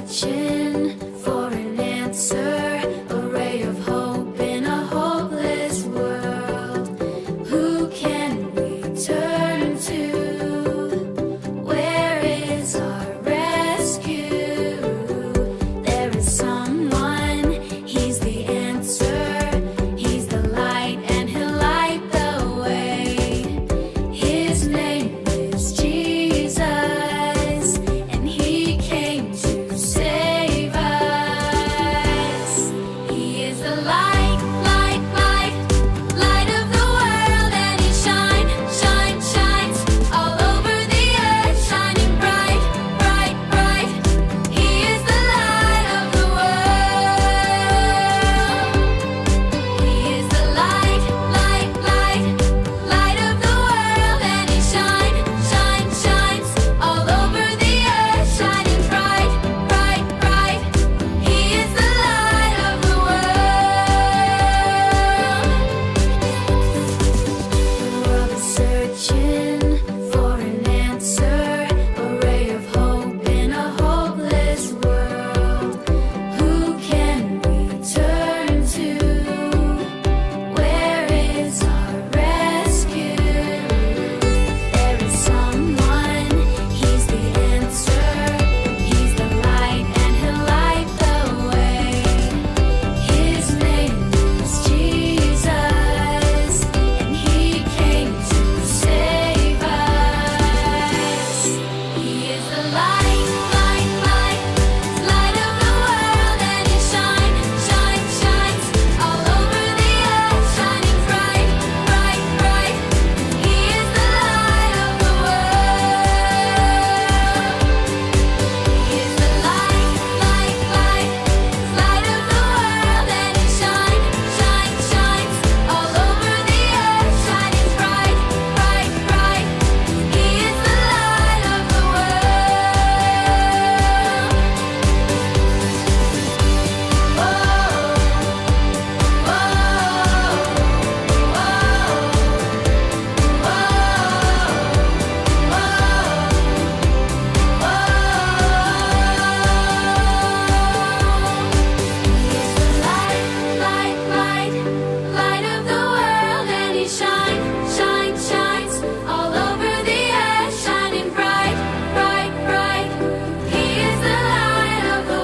searching for an answer, a ray of hope in a hopeless world. Who can we turn to? Where is our rescue? There is someone, he's the answer. He's the light and he'll light the way. His name is Jesus, and he came to save us. He is the light, light, light, light of the world, and he shines all over the earth, shining bright, bright, bright. He is the light of the world. He is the light, light, light, light of the world, and he shines all over the earth, shining bright, bright, bright. He is the light of the world is searching for an answer, a ray of hope in a hopeless world. Who can we turn to? Where is our rescue? There is someone, he's the answer. He's the light and he'll light the way. His name is Jesus, and he came to save us. He is the light, light, light, light of the world, and he shines all over the earth, shining bright, bright, bright. He is the light of the world. He is the light, light, light, light of the world, and he shines all over the earth, shining bright, bright, bright. He is the light of the light of the world, and he shines all over the earth, shining bright, bright, bright. He is the light of the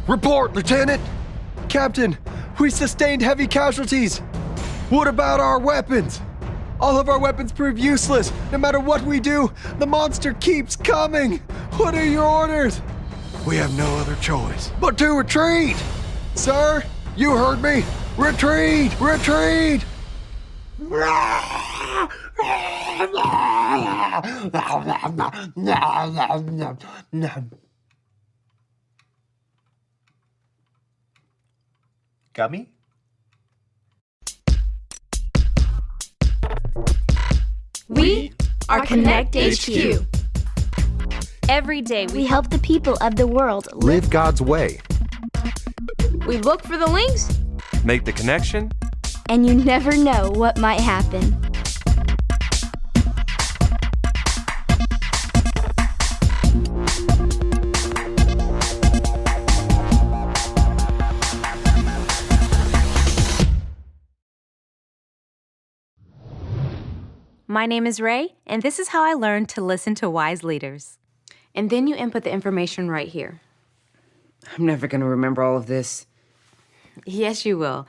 Report, Lieutenant! Captain, we sustained heavy casualties. What about our weapons? All of our weapons prove useless. No matter what we do, the monster keeps coming. What are your orders? We have no other choice but to retreat. Sir, you heard me. Retreat! Retreat! Gummy? We are Connect HQ. Every day We help the people of the world Live God's way. we look for the links. Make the connection. and you never know what might happen. My name is Ray, and this is how I learned to listen to wise leaders. And then you input the information right here. I'm never going to remember all of this. Yes, you will.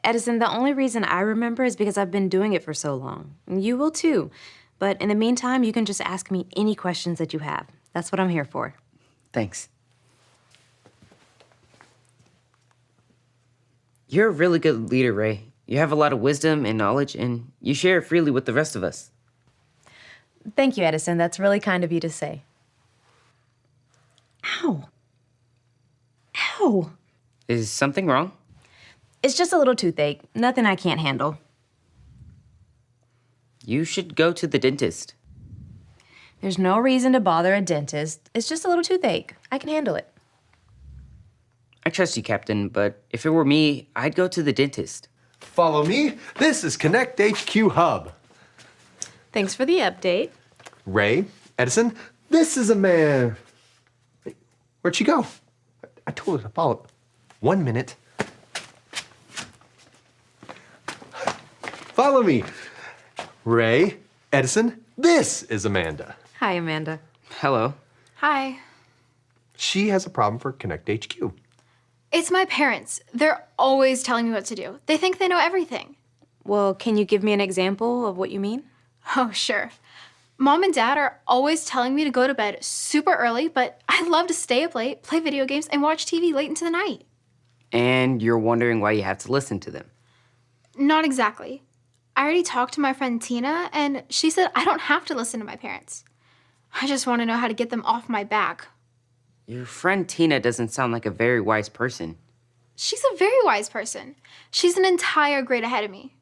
Edison, the only reason I remember is because I've been doing it for so long. And you will too. But in the meantime, you can just ask me any questions that you have. That's what I'm here for. Thanks. You're a really good leader, Ray. You have a lot of wisdom and knowledge, and you share it freely with the rest of us. Thank you, Edison. That's really kind of you to say. Ow. Ow. Is something wrong? It's just a little toothache. Nothing I can't handle. You should go to the dentist. There's no reason to bother a dentist. It's just a little toothache. I can handle it. I trust you, Captain, but if it were me, I'd go to the dentist. Follow me. This is Connect HQ Hub. Thanks for the update. Ray, Edison, this is a man. Hey, where'd she go? I told her to follow. 1 minute. Follow me. Ray, Edison, this is Amanda. Hi, Amanda. Hello. Hi. She has a problem for Connect HQ. It's my parents. They're always telling me what to do. They think they know everything. Well, can you give me an example of what you mean? Oh, sure. Mom and Dad are always telling me to go to bed super early, but I love to stay up late, play video games, and watch TV late into the night. And you're wondering why you have to listen to them. Not exactly. I already talked to my friend Tina, and she said I don't have to listen to my parents. I just want to know how to get them off my back. Your friend Tina doesn't sound like a very wise person. She's a very wise person. She's an entire grade ahead of me.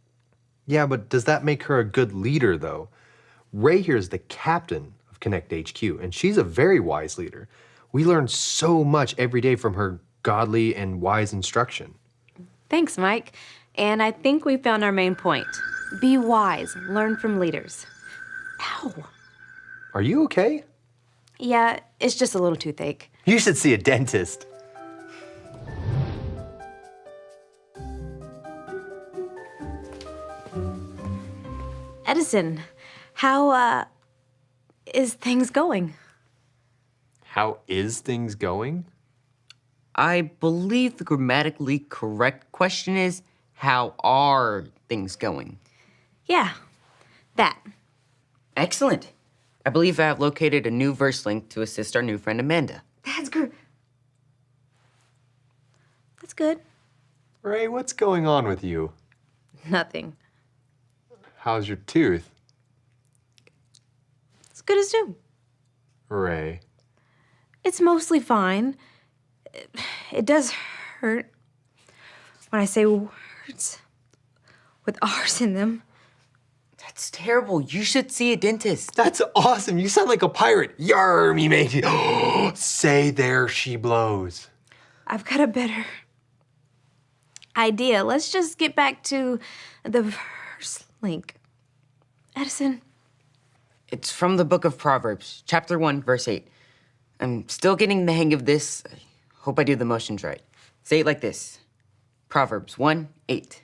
Yeah, but does that make her a good leader, though? Ray here is the captain of Connect HQ, and she's a very wise leader. We learn so much every day from her godly and wise instruction. Thanks, Mike. And I think we found our main point. Be wise, learn from leaders. Ow. Are you okay? Yeah, it's just a little toothache. You should see a dentist. Edison, how, is things going? How is things going? I believe the grammatically correct question is, how are things going? Yeah, that. Excellent. I believe I have located a new verse link to assist our new friend Amanda. That's good. That's good. Ray, what's going on with you? Nothing. How's your tooth? It's good as new. Ray. It's mostly fine. It does hurt when I say words with R's in them. That's terrible. You should see a dentist. That's awesome. You sound like a pirate. Yar, me matey. Say there she blows. I've got a better idea. Let's just get back to the verse link. Edison. It's from the book of Proverbs, chapter 1, verse 8. I'm still getting the hang of this. I hope I do the motions right. Say it like this. Proverbs 1, 8.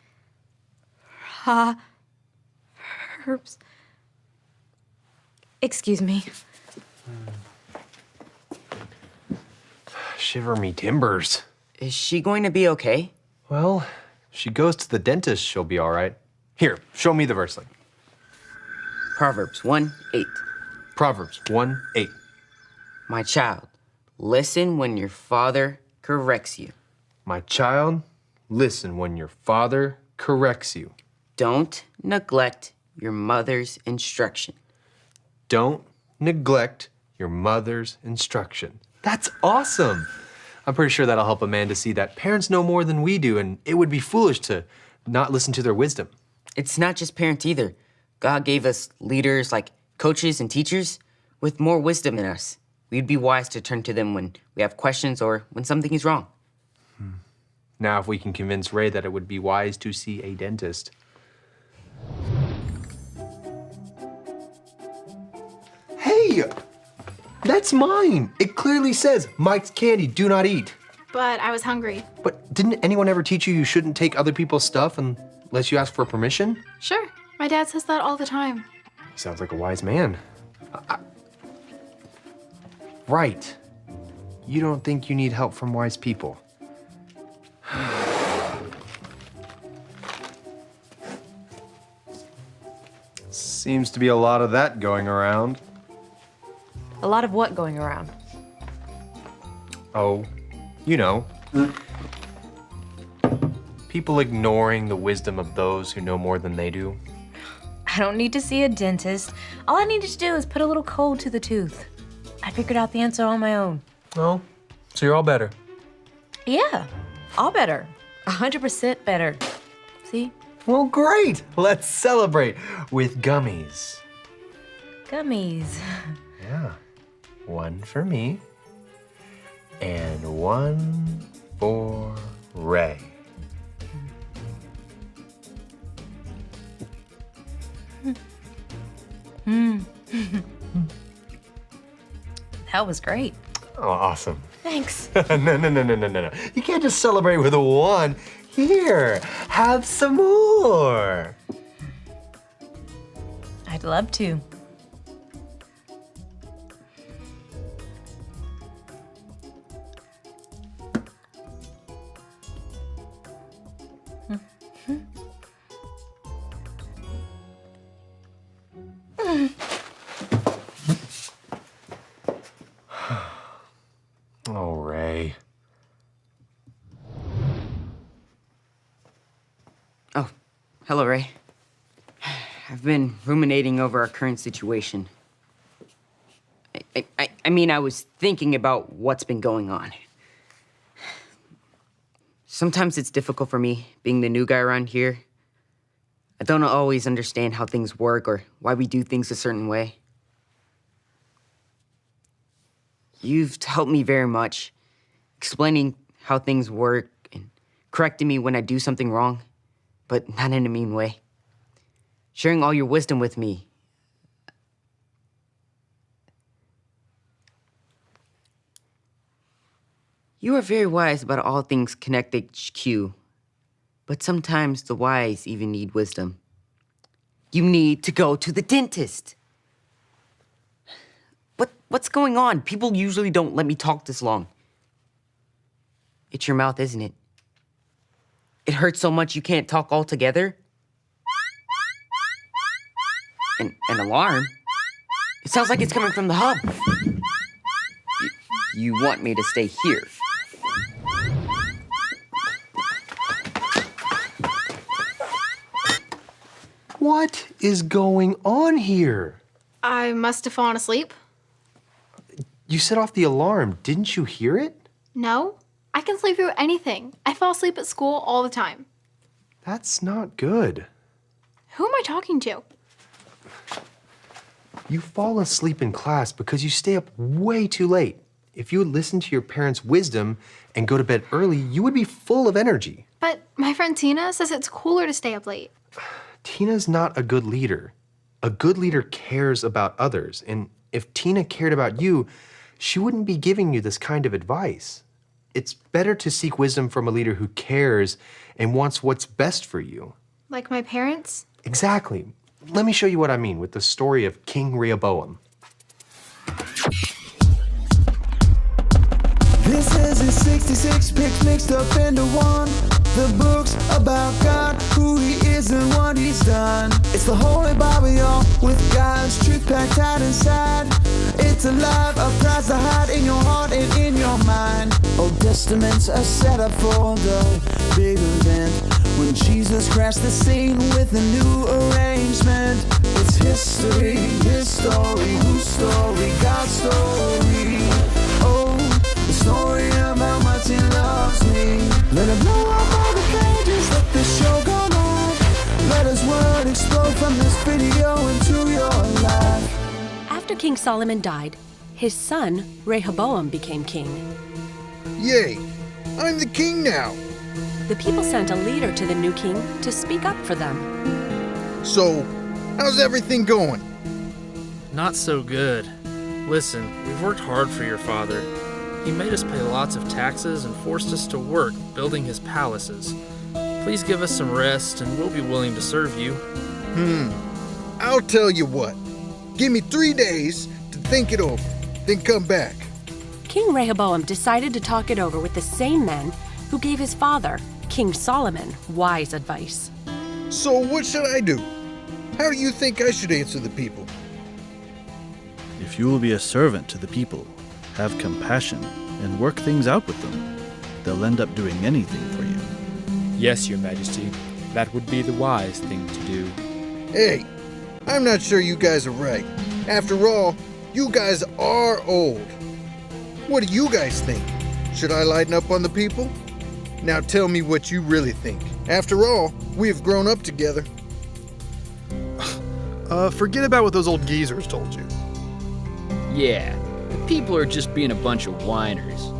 Herbs. Excuse me. Shiver me timbers. Is she going to be okay? Well, if she goes to the dentist, she'll be all right. Here, show me the verse link. Proverbs 1, 8. Proverbs 1:8. My child, listen when your father corrects you. My child, listen when your father corrects you. Don't neglect your mother's instruction. Don't neglect your mother's instruction. That's awesome. I'm pretty sure that'll help Amanda see that parents know more than we do, and it would be foolish to not listen to their wisdom. It's not just parents either. God gave us leaders like coaches and teachers with more wisdom than us. We'd be wise to turn to them when we have questions or when something is wrong. Now, if we can convince Ray that it would be wise to see a dentist. Hey, that's mine. It clearly says, Mike's candy, do not eat. But I was hungry. But didn't anyone ever teach you shouldn't take other people's stuff unless you ask for permission? Sure. My dad says that all the time. He sounds like a wise man. Right. You don't think you need help from wise people. Seems to be a lot of that going around. A lot of what going around? Oh, you know. People ignoring the wisdom of those who know more than they do. I don't need to see a dentist. All I needed to do is put a little cold to the tooth. I figured out the answer on my own. Oh, so you're all better. Yeah, all better. 100% better. See? Well, great. Let's celebrate with gummies. Gummies. Yeah. One for me. And one for Ray. That was great. Oh, awesome. Thanks. No. You can't just celebrate with a 1. Here, have some more. I'd love to. Oh, Ray. Oh, hello, Ray. I've been ruminating over our current situation. I mean, I was thinking about what's been going on. Sometimes it's difficult for me, being the new guy around here. I don't always understand how things work or why we do things a certain way. You've helped me very much, explaining how things work and correcting me when I do something wrong, but not in a mean way. Sharing all your wisdom with me. You are very wise about all things Connect HQ, but sometimes the wise even need wisdom. You need to go to the dentist. What's going on? People usually don't let me talk this long. It's your mouth, isn't it? It hurts so much you can't talk altogether? An alarm? It sounds like it's coming from the hub. You want me to stay here? What is going on here? I must have fallen asleep. You set off the alarm. Didn't you hear it? No, I can sleep through anything. I fall asleep at school all the time. That's not good. Who am I talking to? You fall asleep in class because you stay up way too late. If you would listen to your parents' wisdom and go to bed early, you would be full of energy. But my friend Tina says it's cooler to stay up late. Tina's not a good leader. A good leader cares about others, and if Tina cared about you, she wouldn't be giving you this kind of advice. It's better to seek wisdom from a leader who cares and wants what's best for you. Like my parents? Exactly. Let me show you what I mean with the story of King Rehoboam. This is his 66 picks mixed up into one. The book's about God, who he is and what he's done. It's the Holy Bible, y'all, with God's truth packed tight inside. It's alive, a prize to hide in your heart and in your mind. Old Testaments are set up for the big event when Jesus crashed the scene with a new arrangement. It's history, his story, whose story, God's story. Oh, the story of how much he loves me. Let it blow up all the pages, let this show go live. Let his word explode from this video into your life. After King Solomon died, his son Rehoboam became king. Yay! I'm the king now! The people sent a leader to the new king to speak up for them. So, how's everything going? Not so good. Listen, we've worked hard for your father. He made us pay lots of taxes and forced us to work building his palaces. Please give us some rest and we'll be willing to serve you. I'll tell you what. Give me 3 days to think it over, then come back. King Rehoboam decided to talk it over with the same men who gave his father, King Solomon, wise advice. So what should I do? How do you think I should answer the people? If you will be a servant to the people, have compassion, and work things out with them, they'll end up doing anything for you. Yes, Your Majesty. That would be the wise thing to do. Hey, I'm not sure you guys are right. After all, you guys are old. What do you guys think? Should I lighten up on the people? Now tell me what you really think. After all, we have grown up together. Forget about what those old geezers told you. Yeah, the people are just being a bunch of whiners.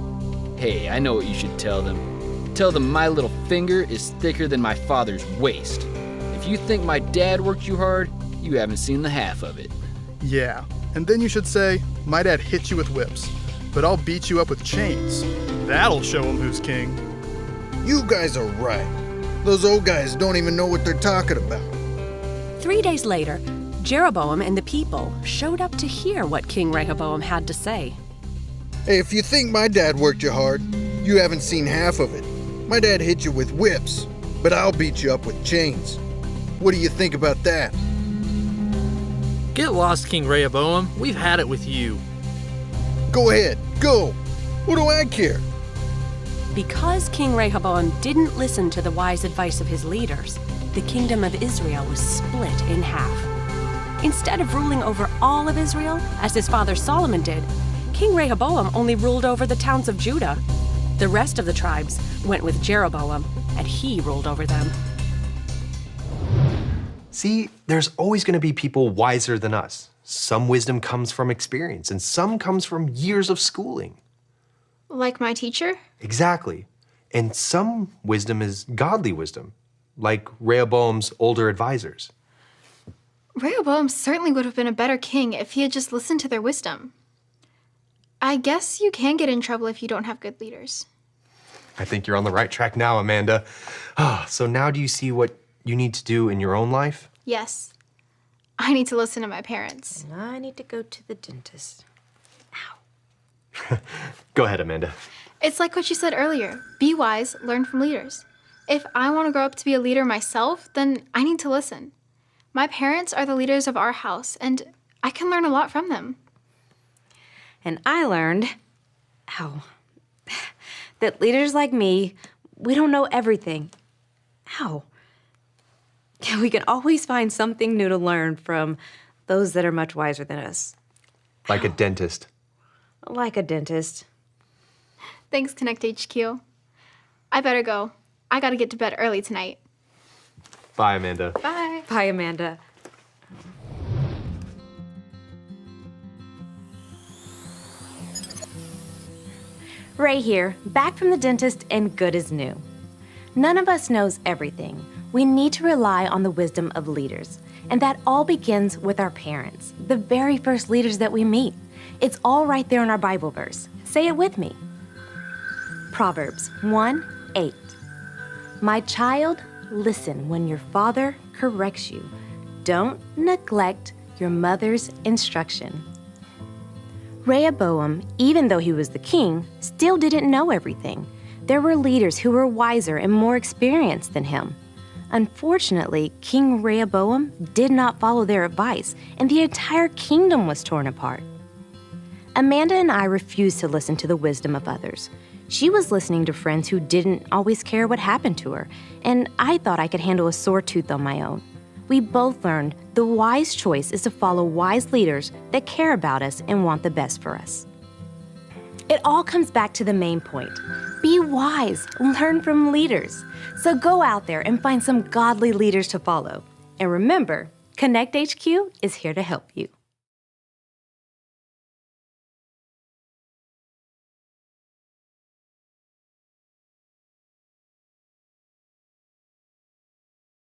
Hey, I know what you should tell them. Tell them my little finger is thicker than my father's waist. If you think my dad worked you hard, you haven't seen the half of it. Yeah, and then you should say, my dad hit you with whips, but I'll beat you up with chains. That'll show him who's king. You guys are right. Those old guys don't even know what they're talking about. 3 days later, Jeroboam and the people showed up to hear what King Rehoboam had to say. Hey, if you think my dad worked you hard, you haven't seen half of it. My dad hit you with whips, but I'll beat you up with chains. What do you think about that? Get lost, King Rehoboam. We've had it with you. Go ahead, go. What do I care? Because King Rehoboam didn't listen to the wise advice of his leaders, the kingdom of Israel was split in half. Instead of ruling over all of Israel, as his father Solomon did, King Rehoboam only ruled over the towns of Judah. The rest of the tribes went with Jeroboam, and he ruled over them. See, there's always going to be people wiser than us. Some wisdom comes from experience, and some comes from years of schooling. Like my teacher? Exactly. And some wisdom is godly wisdom, like Rehoboam's older advisors. Rehoboam certainly would have been a better king if he had just listened to their wisdom. I guess you can get in trouble if you don't have good leaders. I think you're on the right track now, Amanda. So now do you see what you need to do in your own life? Yes. I need to listen to my parents. And I need to go to the dentist. Go ahead, Amanda. It's like what you said earlier. Be wise, learn from leaders. If I want to grow up to be a leader myself, then I need to listen. My parents are the leaders of our house, and I can learn a lot from them. And I learned, that leaders like me, we don't know everything. We can always find something new to learn from those that are much wiser than us. Like a dentist. Like a dentist. Thanks, Connect HQ. I better go. I gotta get to bed early tonight. Bye, Amanda. Bye. Bye, Amanda. Ray here, back from the dentist and good as new. None of us knows everything. We need to rely on the wisdom of leaders. And that all begins with our parents, the very first leaders that we meet. It's all right there in our Bible verse. Say it with me. Proverbs 1:8. My child, listen when your father corrects you. Don't neglect your mother's instruction. Rehoboam, even though he was the king, still didn't know everything. There were leaders who were wiser and more experienced than him. Unfortunately, King Rehoboam did not follow their advice, and the entire kingdom was torn apart. Amanda and I refused to listen to the wisdom of others. She was listening to friends who didn't always care what happened to her, and I thought I could handle a sore tooth on my own. We both learned the wise choice is to follow wise leaders that care about us and want the best for us. It all comes back to the main point. Be wise, learn from leaders. So go out there and find some godly leaders to follow. And remember, Connect HQ is here to help you.